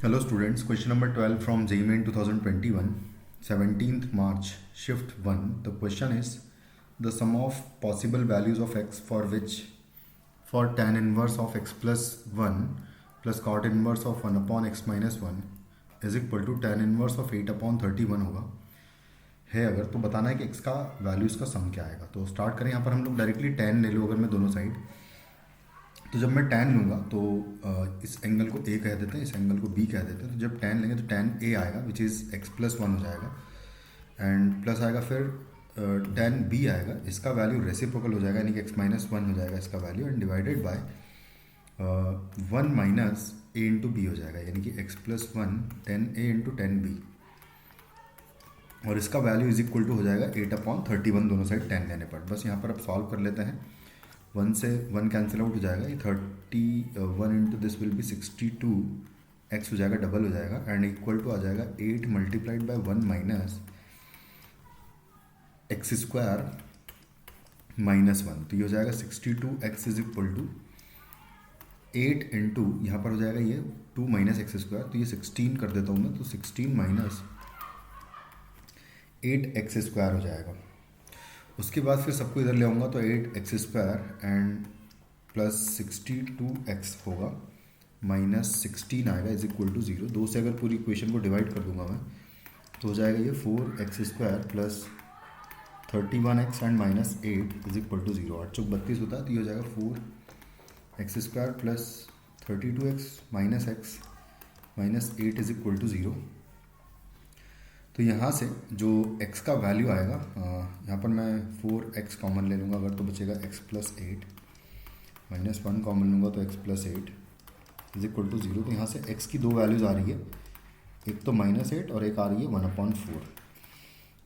Hello students, question number 12 from JEE Main 2021, 17th March, shift 1. The question is the sum of possible values of x for tan inverse of x plus 1 plus cot inverse of 1 upon x minus 1 is equal to tan inverse of 8 upon 31 होगा है। अगर तो बताना है कि x का values का सम क्या आएगा। तो स्टार्ट करें, यहाँ पर हम लोग डायरेक्टली tan ले लो अगर मैं दोनों साइड, तो जब मैं tan लूँगा तो इस एंगल को a कह देते हैं, इस एंगल को b कह देते हैं। तो जब tan लेंगे तो tan a आएगा विच इज़ x प्लस 1 हो जाएगा, एंड प्लस आएगा फिर tan b आएगा, इसका वैल्यू रेसिप्रोकल हो जाएगा यानी कि x माइनस 1 हो जाएगा इसका value, and divided by 1 minus a into B हो जाएगा यानी कि x प्लस 1 tan a इंटू tan b, और इसका वैल्यू इज इक्वल टू हो जाएगा 8 अपॉन 31 दोनों साइड tan लेने पर। बस यहाँ पर अब सॉल्व कर लेते हैं। 1 से 1 कैंसिल आउट हो जाएगा, ये 31 into this will be 62 x हो जाएगा, डबल हो जाएगा, एंड इक्वल टू आ जाएगा 8 multiplied by 1 minus x square minus 1। तो ये हो जाएगा 62x is equal to 8 into यहाँ पर हो जाएगा ये 2 माइनस एक्स स्क्वायर, तो ये 16 कर देता हूँ मैं, तो 16 माइनस 8x स्क्वायर हो जाएगा। उसके बाद फिर सबको इधर ले आऊँगा तो 8x square and plus 62x होगा, माइनस 16 आएगा इज इक्वल टू 0। 2 से अगर पूरी इक्वेशन को डिवाइड कर दूंगा मैं तो हो जाएगा ये 4x square plus 31x and minus 8 is equal to 0। 8 चौक 32 होता है, तो ये हो जाएगा 4x square plus 32x minus x minus 8 is equal to 0। तो यहाँ से जो x का वैल्यू आएगा, यहाँ पर मैं 4x कॉमन ले लूँगा अगर, तो बचेगा x प्लस 8 माइनस 1 कॉमन लूँगा तो x plus 8 is equal to 0। तो यहाँ से x की दो वैल्यूज़ आ रही है, एक तो माइनस 8 और एक आ रही है 1/4।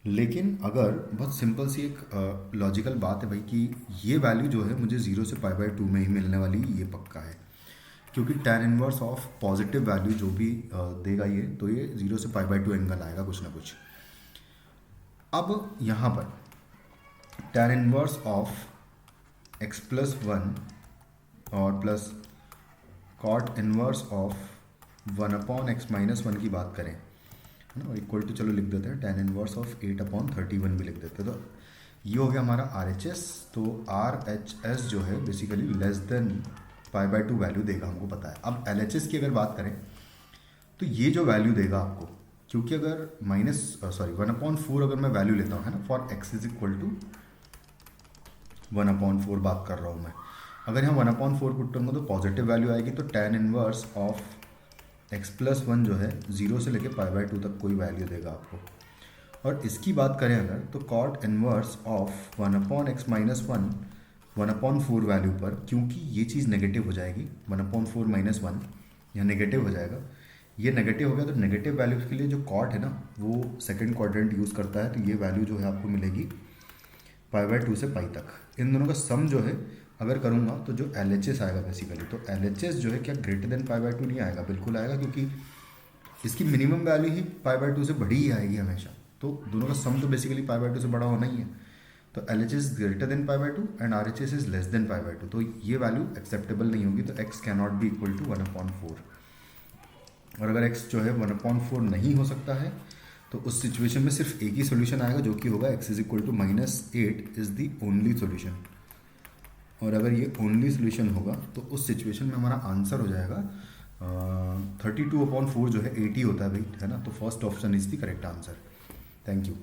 लेकिन अगर बहुत सिंपल सी एक लॉजिकल बात है भाई कि ये वैल्यू जो है मुझे 0 से π/2 में ही मिलने वाली, ये पक्का है, क्योंकि tan inverse of positive value जो भी देगा ये, तो ये 0 से π/2 एंगल आएगा कुछ ना कुछ। अब यहाँ पर tan inverse of x plus 1 और plus cot inverse of 1 upon x minus 1 की बात करें, है ना, इक्वल टू चलो लिख देते हैं tan इनवर्स ऑफ 8 अपॉन 31 भी लिख देते हैं। तो ये हो गया हमारा RHS। तो RHS जो है बेसिकली लेस देन π/2 वैल्यू देगा, हमको पता है। अब LHS की अगर बात करें तो ये जो वैल्यू देगा आपको, क्योंकि अगर 1/4 अगर मैं वैल्यू लेता हूँ, है ना, for x is equal to 1/4 बात कर रहा हूँ मैं, अगर यहाँ 1/4 पुट करूँगा तो पॉजिटिव वैल्यू आएगी, तो tan inverse of x plus 1 जो है 0 से लेके π/2 तक कोई वैल्यू देगा आपको। और इसकी बात करें अगर, तो cot inverse of 1/x minus 1 1/4 value पर, क्योंकि ये चीज़ नेगेटिव हो जाएगी, 1/4 माइनस 1 यहाँ नेगेटिव हो जाएगा, ये नेगेटिव हो गया, तो नेगेटिव वैल्यूज़ के लिए जो कॉट है ना वो सेकंड क्वाड्रेंट यूज़ करता है, तो ये वैल्यू जो है आपको मिलेगी π/2 से π तक। इन दोनों का सम जो है अगर करूँगा तो जो LHS आएगा बेसिकली, तो LHS जो है क्या ग्रेटर देन π/2 नहीं आएगा, बिल्कुल आएगा, क्योंकि इसकी मिनिमम वैल्यू ही π/2 से बड़ी ही आएगी हमेशा। तो दोनों का सम तो बेसिकली π/2 से बड़ा होना ही है, तो LHS greater than π/2 and RHS is less than π/2, तो ये वैल्यू एक्सेप्टेबल नहीं होगी, तो x can not be equal to 1/4। और अगर x जो है 1/4 नहीं हो सकता है तो उस सिचुएशन में सिर्फ एक ही सोल्यूशन आएगा, जो कि होगा x is equal to -8 is the only solution. और अगर ये ओनली सोल्यूशन होगा तो उस सिचुएशन में हमारा आंसर हो जाएगा 32/4 जो है 80 होता है भाई, है ना, तो first option is the correct answer. Thank you.